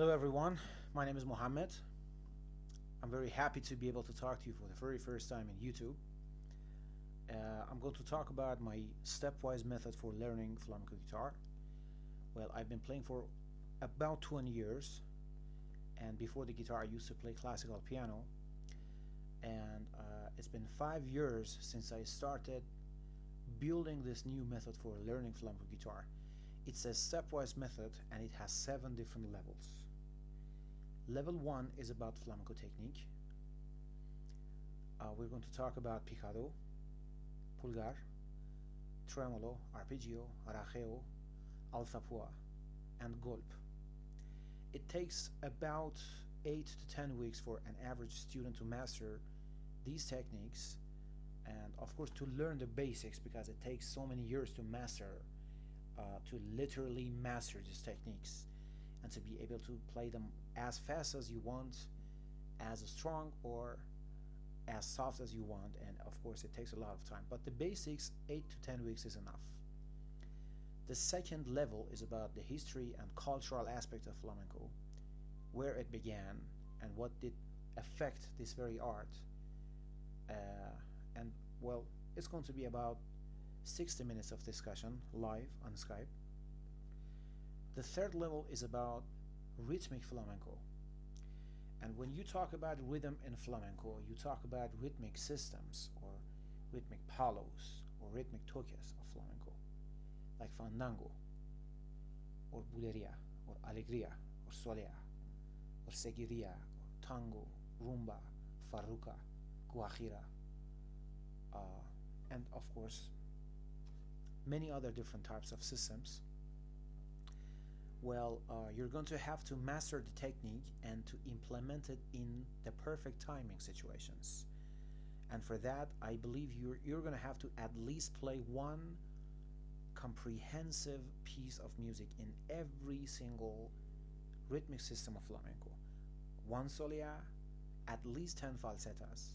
Hello everyone, my name is Mohammad. I'm very happy to be able to talk to you for the very first time in YouTube. I'm going to talk about my stepwise method for learning flamenco guitar. Well, I've been playing for about 20 years, and before the guitar I used to play classical piano, and it's been 5 years since I started building this new method for learning flamenco guitar. It's a stepwise method and it has 7 different levels. Level 1 is about flamenco technique. We're going to talk about picado, pulgar, tremolo, arpeggio, rajeo, alzapua, and golpe. It takes about 8 to 10 weeks for an average student to master these techniques, and of course to learn the basics, because it takes so many years to master, to literally master these techniques and to be able to play them as fast as you want, as strong or as soft as you want, and of course it takes a lot of time, but the basics, 8 to 10 weeks is enough. The second level is about the history and cultural aspect of flamenco, where it began and what did affect this very art, and well, it's going to be about 60 minutes of discussion live on Skype. The third level is about rhythmic flamenco. And when you talk about rhythm in flamenco, you talk about rhythmic systems or rhythmic palos or rhythmic toques of flamenco, like fandango or bulería or alegría or solea or seguiría or tango, rumba, farruca, guajira, and of course many other different types of systems. Well, you're going to have to master the technique and to implement it in the perfect timing situations. And for that, I believe you're going to have to at least play one comprehensive piece of music in every single rhythmic system of flamenco. One solea, at least 10 falsetas,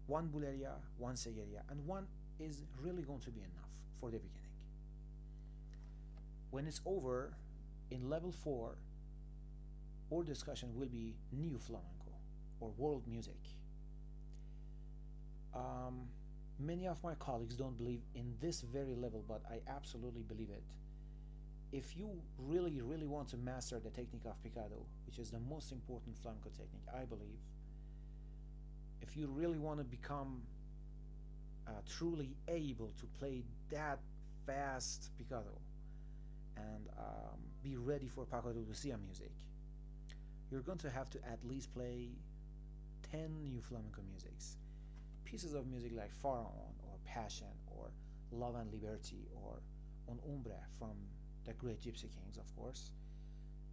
one bulería, one seguiría, and one is really going to be enough for the beginning. When it's over, in level 4, our discussion will be new flamenco or world music. Many of my colleagues don't believe in this very level, but I absolutely believe it. If you really want to master the technique of picado, which is the most important flamenco technique, I believe, if you really want to become truly able to play that fast picado and be ready for Paco de Lucia music, you're going to have to at least play 10 new flamenco musics. Pieces of music like Pharaon or Passion or Love and Liberty or Un Umbre from the great Gypsy Kings, of course.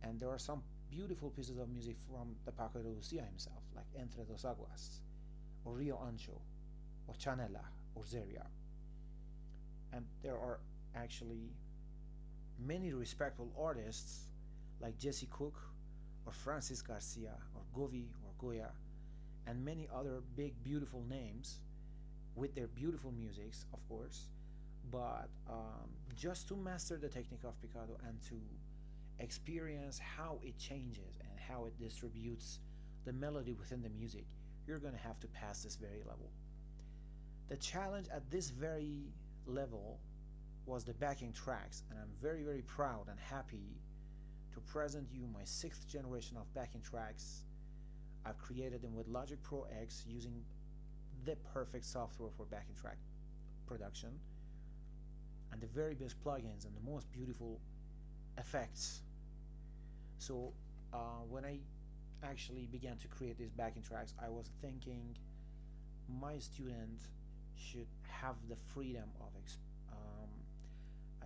And there are some beautiful pieces of music from the Paco de Lucia himself, like Entre Dos Aguas or Rio Ancho or Chanela or Zeria. And there are actually many respectable artists like Jesse Cook or Francis Garcia or Govi or Goya and many other big beautiful names with their beautiful musics, of course, but just to master the technique of picado and to experience how it changes and how it distributes the melody within the music, you're going to have to pass this very level. The challenge at this very level was the backing tracks, and I'm very proud and happy to present you my 6th generation of backing tracks. I've created them with Logic Pro X using the perfect software for backing track production and the very best plugins and the most beautiful effects. So when I actually began to create these backing tracks, I was thinking my student should have the freedom of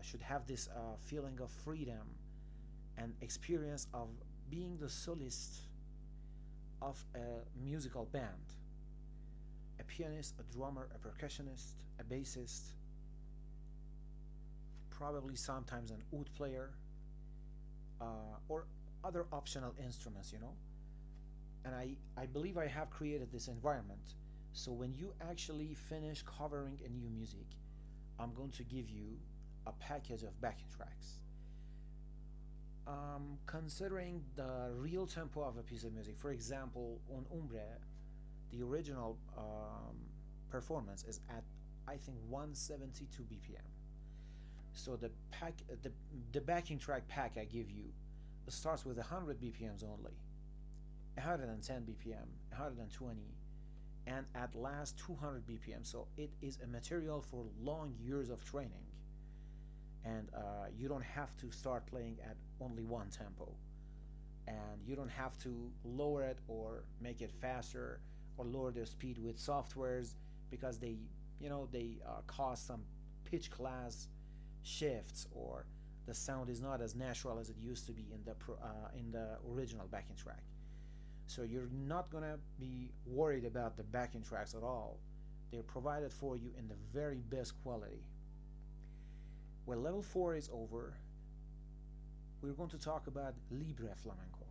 should have this feeling of freedom and experience of being the solist of a musical band, a pianist, a drummer, a percussionist, a bassist, probably sometimes an oud player, or other optional instruments, and I believe I have created this environment. So when you actually finish covering a new music, I'm going to give you a package of backing tracks. Considering the real tempo of a piece of music, for example, on Umbre, the original performance is at, I think, 172 BPM. So the backing track pack I give you starts with 100 BPMs only, 110 BPM, 120, and at last 200 BPM. So it is a material for long years of training, and you don't have to start playing at only one tempo, and you don't have to lower it or make it faster or lower the speed with softwares, because they cause some pitch class shifts, or the sound is not as natural as it used to be in the original backing track. So you're not gonna be worried about the backing tracks at all. They're provided for you in the very best quality. When level 4 is over, we're going to talk about Libre Flamenco.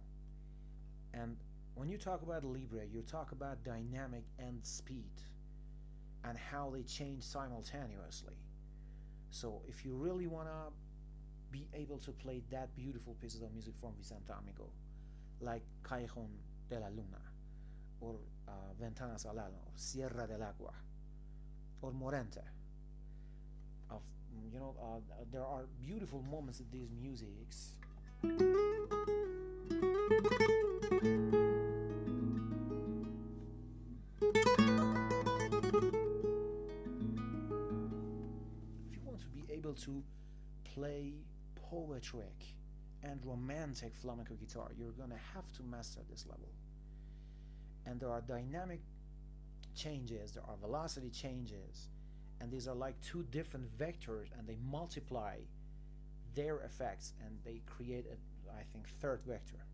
And when you talk about Libre, you talk about dynamic and speed and how they change simultaneously. So if you really want to be able to play that beautiful pieces of music from Vicente Amigo, like Callejón de la Luna, or Ventanas al Alma, or Sierra del Agua, or Morente, of there are beautiful moments in these musics. If you want to be able to play poetic and romantic flamenco guitar, you're gonna have to master this level. And there are dynamic changes, there are velocity changes, and these are like two different vectors, and they multiply their effects and they create a, I think, third vector.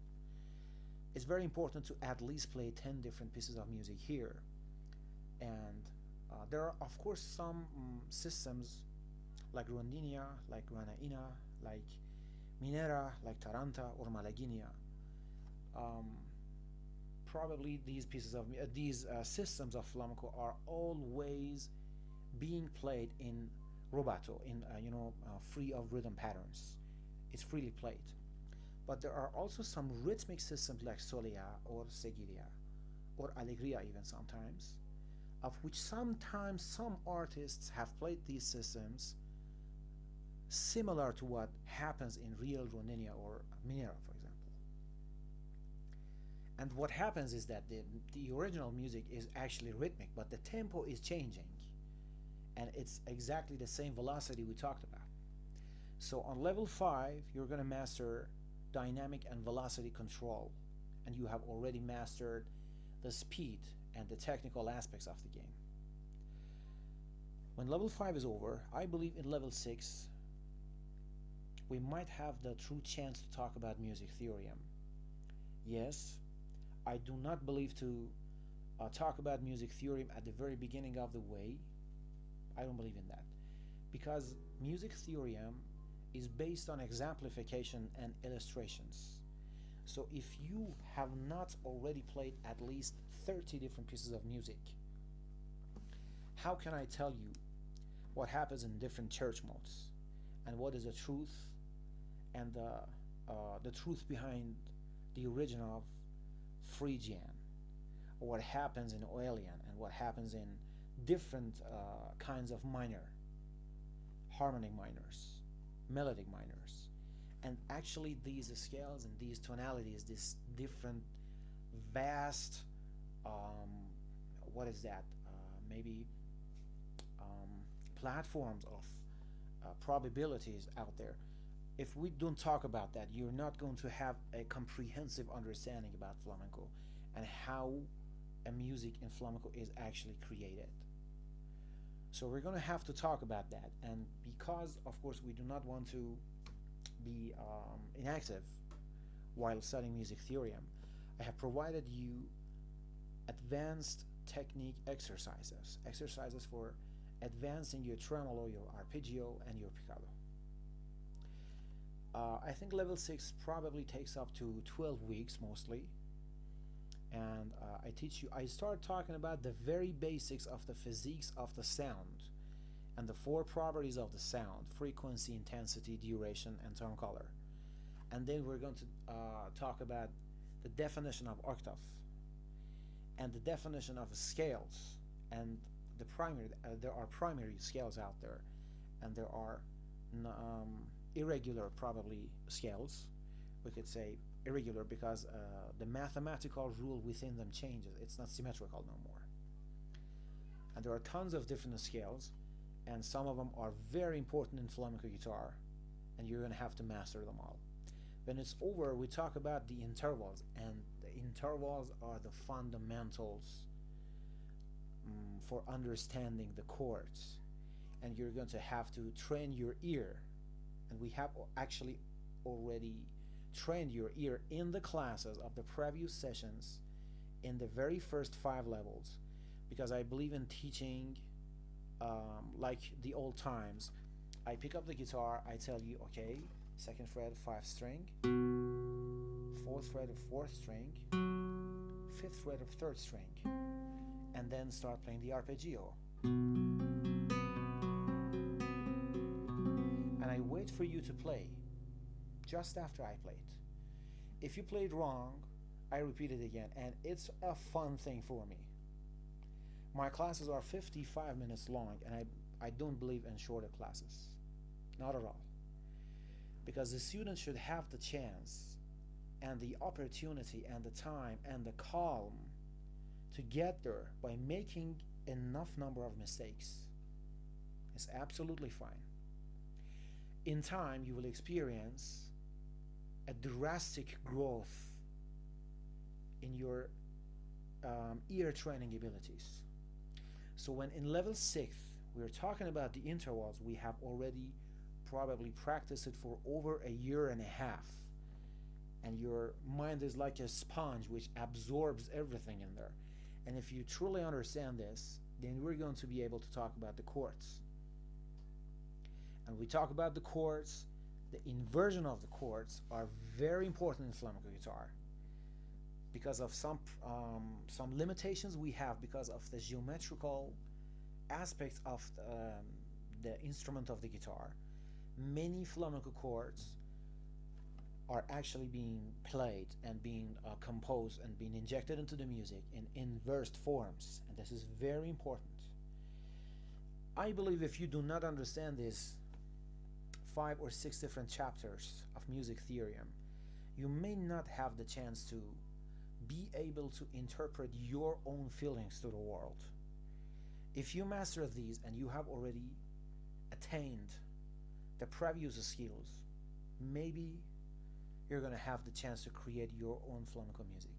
It's very important to at least play 10 different pieces of music here. And there are of course some systems like Rondinia, like Granaina, like Minera, like Taranta or Malaguinia. Probably these pieces of these systems of flamenco are always being played in rubato, in free of rhythm patterns. It's freely played. But there are also some rhythmic systems like Soleá or Seguiria or Alegría even sometimes, of which sometimes some artists have played these systems similar to what happens in real Rondenia or Minera, for example. And what happens is that the original music is actually rhythmic, but the tempo is changing, and it's exactly the same velocity we talked about. So on level 5, you're going to master dynamic and velocity control, and you have already mastered the speed and the technical aspects of the game. When level 5 is over, I believe in level 6 we might have the true chance to talk about music theorem. Yes, I do not believe to talk about music theorem at the very beginning of the way. I don't believe in that, because music theorem is based on exemplification and illustrations. So if you have not already played at least 30 different pieces of music, how can I tell you what happens in different church modes and what is the truth and the truth behind the origin of Phrygian, or what happens in Oelian, and what happens in different kinds of minor, harmonic minors, melodic minors. And actually these scales and these tonalities, these different vast maybe platforms of probabilities out there. If we don't talk about that, you're not going to have a comprehensive understanding about flamenco and how a music in flamenco is actually created. So we're going to have to talk about that, and because of course we do not want to be inactive while studying music theorem, I have provided you advanced technique exercises for advancing your tremolo, your arpeggio, and your picado. I think level 6 probably takes up to 12 weeks mostly, and I start talking about the very basics of the physics of the sound and the 4 properties of the sound: frequency, intensity, duration, and tone color. and then we're going to talk about the definition of octave and the definition of scales, and the primary there are primary scales out there, and there are irregular probably scales. We could say irregular because the mathematical rule within them changes. It's not symmetrical no more. And there are tons of different scales, and some of them are very important in flamenco guitar, and you're going to have to master them all. When it's over, we talk about the intervals, and the intervals are the fundamentals for understanding the chords, and you're going to have to train your ear, and we have actually already trained your ear in the classes of the previous sessions in the very first 5 levels, because I believe in teaching like the old times. I pick up the guitar, I tell you, okay, 2nd fret 5th string, 4th fret of 4th string, 5th fret of 3rd string, and then start playing the arpeggio. And I wait for you to play just after I play it. If you played wrong, I repeat it again, and it's a fun thing for me. My classes are 55 minutes long, and I don't believe in shorter classes. Not at all. Because the student should have the chance and the opportunity and the time and the calm to get there by making enough number of mistakes. It's absolutely fine. In time, you will experience a drastic growth in your ear training abilities. So when in level 6 we're talking about the intervals, we have already probably practiced it for over a year and a half, and your mind is like a sponge which absorbs everything in there. And if you truly understand this, then we're going to be able to talk about the chords. And we talk about the chords, the inversion of the chords are very important in flamenco guitar because of some limitations we have because of the geometrical aspects of the instrument of the guitar. Many flamenco chords are actually being played and being composed and being injected into the music in inversed forms, and this is very important. I believe if you do not understand these 5 or 6 different chapters of music theory, you may not have the chance to be able to interpret your own feelings to the world. If you master these and you have already attained the previous skills, maybe you're going to have the chance to create your own flamenco music.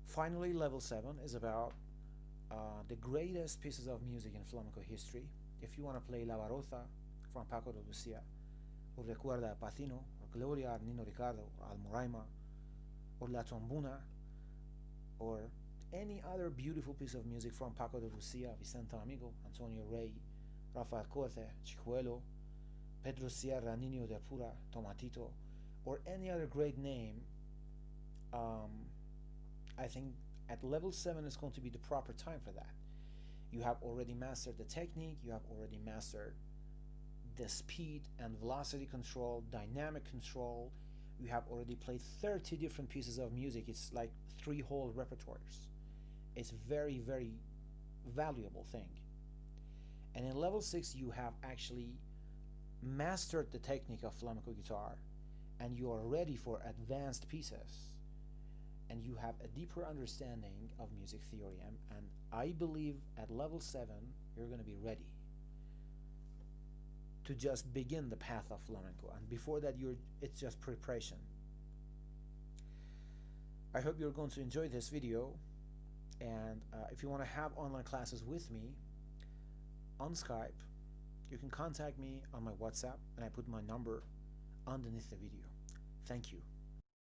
Finally, level 7 is about the greatest pieces of music in flamenco history. If you want to play La Baroza from Paco de Lucia, or Recuerda a Pacino, or Gloria al Nino Ricardo, or Almoraima, or La Tombuna, or any other beautiful piece of music from Paco de Lucia, Vicente Amigo, Antonio Rey, Rafael Corte, Chicuelo, Pedro Sierra, Niño de Apura, Tomatito, or any other great name, I think at level 7 is going to be the proper time for that. You have already mastered the technique, you have already mastered the speed and velocity control, dynamic control. You have already played 30 different pieces of music. It's like 3 whole repertoires. It's very, very valuable thing. And in level 6 you have actually mastered the technique of flamenco guitar, and you are ready for advanced pieces, and you have a deeper understanding of music theory, and I believe at level 7 you're going to be ready to just begin the path of flamenco, and before that it's just preparation. I hope you're going to enjoy this video, and if you want to have online classes with me on Skype, you can contact me on my WhatsApp, and I put my number underneath the video. Thank you.